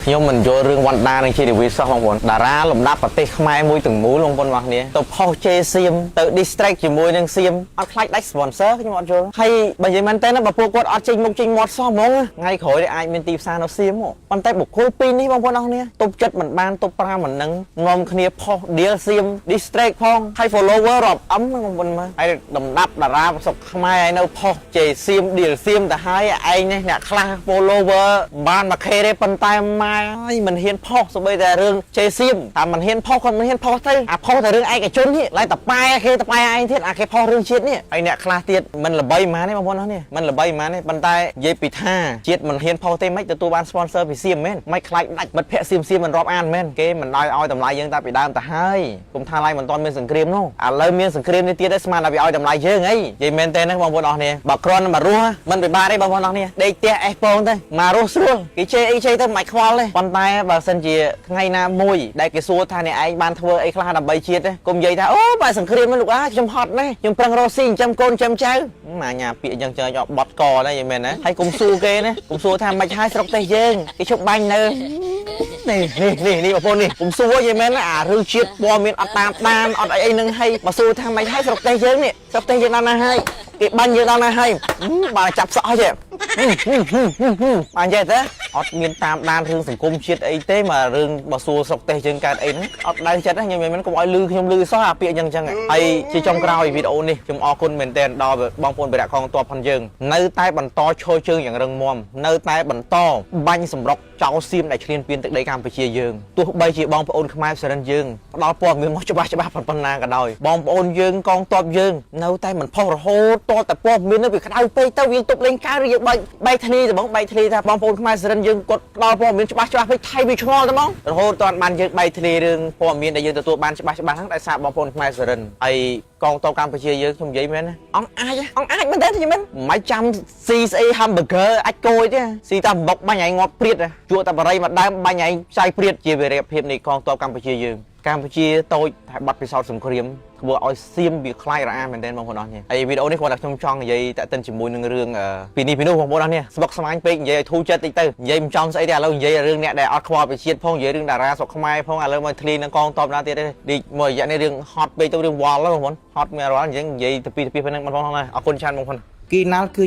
ខ្ញុំមិនយល់រឿងវណ្ណដានឹងជានិវិសសោះបងប្អូនតារាលំដាប់ប្រទេសខ្មែរមួយទាំងមូលបងប្អូនបងប្អូនទៅផុសជេសៀមទៅ distract ជាមួយនឹងសៀមអត់ខ្លាចដាច់ sponsor ខ្ញុំអត់យល់ហើយបើនិយាយមែនតើបើពួកគាត់អត់ចេញមុខចេញមាត់សោះហ្មងថ្ងៃក្រោយអាចមានទីផ្សារនៅសៀមមកប៉ុន្តែបុគ្គលពីរនេះបងប្អូនអរគ្នាទប់ចិត្តមិនបានទប់ប្រាមិននឹងនាំគ្នាផុស deal សៀម distract ផងហើយ follower រាប់អឹមបងប្អូនមើលហើយដំដាប់តារាប្រសុកខ្មែរឲ្យនៅផុសជេសៀម deal សៀមទៅហើយឯងនេះអ្នកខ្លះ follower បានមកខេទេប៉ុន្តែម៉ែអើយមិនហ៊ានផុសសូម្បីតែរឿងជេសៀមតែមិនហ៊ានផុសគាត់មិនហ៊ានផុសទៅអាផុសតែរឿងឯកជននេះឡើយតែប៉ែគេតែប៉ែឯងទៀតអាគេផុសរឿងជាតិនេះហើយអ្នកខ្លះទៀតមិនល្បីហ្មងទេបងប្អូនអរនេះមិនល្បីហ្មងទេប៉ុន្តែនិយាយពីថាជាតិមិនហ៊ានផុសទេមិនទទួលបាន sponsor ពីសៀមមែនមិនខ្លាចដាច់មិត្តភ័ក្ដិសៀមមិនរាប់អានមែនគេមិនឲ្យតម្លៃយើងតែពីដើមទៅហើយគុំថាឡើយមិនទាន់មានសង្គ្រាមនោះឥឡូវមានសង្គ្រាមនេះទៀតស្មានតែវាឲ្យតម្លៃយើងអីនិយាយមែនទេណាបងប្អូនអរនេះបើគ្រាន់តែមករស់មិនពិបាកទេបងប្អូនអរនេះដេកផ្ទះអេសពងទៅមករស់ស្រួលគេជេអីជេទៅមិនខ្វល់ទេប៉ុន្តែបើសិនជាថ្ងៃណាមួយដែលគេសួរថាអ្នកឯងបានធ្វើអីខ្លះដើម្បីជាតិទេកុំនិយាយថាអូបើសង្គ្រាមលោកខ្ញុំហត់ណាស់ខ្ញុំប្រឹងរកស៊ីចិញ្ចឹមកូនចិញ្ចឹមចៅម៉ាញ៉ាពាក្យអញ្ចឹងចើបត់កណាយីមែនណាហើយកុំសួរគេណាកុំសួរថាមិនហើយស្រុកទេសយើងគេជប់បាញ់នៅនេះបងប្អូននេះកុំសួរយីមែនណាអារឿងជាតិព័ត៌មានអត់តាមដានអត់អីនឹងហើយមកសួរថាមិនហើយស្រុកទេសយើងនេះស្រុកទេសយើងដល់ណាហើយគេបាញ់យើងដល់ណាហើយបើចាប់សក់ទេបានចេះទេអត់មានតាមដានរឿងសង្គមជាតិអីទេមករឿងបើសួរស្រុកទេសយើងកើតអីហ្នឹងអត់ដៅចិត្តទេខ្ញុំមិនកុំឲ្យលឺខ្ញុំលឺសោះអាពាក្យអញ្ចឹងហើយជាចុងក្រោយវីដេអូនេះខ្ញុំអរគុណមែនទែនដល់បងប្អូនបរិយាកងទ័ពផងយើងនៅតែបន្តឈរជើងយ៉ាងរឹងមាំនៅតែបន្តបាញ់សម្រុកចោលសៀមដែលឈ្លានពានទឹកដីកម្ពុជាយើងទោះបីជាបងប្អូនខ្មែរសរិនយើងផ្ដល់ព័ត៌មានមកច្បាស់ប៉ុណ្ណាក៏ដោយបងប្អូនយើងកងទ័ពយើងនៅតែមិនផុសរហូតតតែព័ត៌មាននៅវាក្តៅពេកទៅយើងទប់លេងការរៀបបែកធ្នីតែបងបែកធ្នីថាបងប្អូនខ្មែរសរិនយើងគាត់ផ្ដល់ព័ត៌មានច្បាស់ពេកថៃវាឆ្ងល់តែហ្មងរហូតតបានយើងបែកធ្នីរឿងព័ត៌មានដែលយើងទទួលបានច្បាស់ហ្នឹងដោយសារបងប្អូនខ្មែរសរិនហើយកងទ័ពកម្ពុជាយើងខ្ញុំនិយាយមែនណាអង្អាចមែនទេខ្ញុំមិនចាំស៊ីស្អី hamburger អាចគោយទេស៊ីតែបុកបាញ់ឯងងាប់ព្រាតជក់តែបរិយមកដើមបាញ់ឯងផ្សាយព្រាតជាវីរៈភាពនៃកងទ័ពកម្ពុជាយើងកម្ពុជាតូចតែបាត់ពិសោធន៍សង្គ្រាមធ្វើឲ្យសៀមវាខ្លាយរអាមែនទែនបងប្អូនអរនេះហើយវីដេអូនេះគាត់ថាខ្ញុំចង់និយាយតាក់ទិនជាមួយនឹងរឿងពីនេះពីនោះបងប្អូនអរនេះស្បុកស្មាញពេកនិយាយឲ្យធូរចិត្តតិចទៅនិយាយមិនចំស្អីទេឥឡូវនិយាយរឿងអ្នកដែលអត់ខ្វល់ពីជាតិផងនិយាយរឿងតារាស្រុកខ្មែរផងឥឡូវមកធ្លាយនឹងកងតបណាទៀតទេដូចមួយរយៈនេះរឿងហត់ពេកទៅរឿងវល់ហ្នឹងបងប្អូនហត់មានរាល់អញ្ចឹងនិយាយទៅពីប៉ុណ្្នឹងបងប្អូនអរគុណច្រើនបងប្អូនគីណាល់គឺ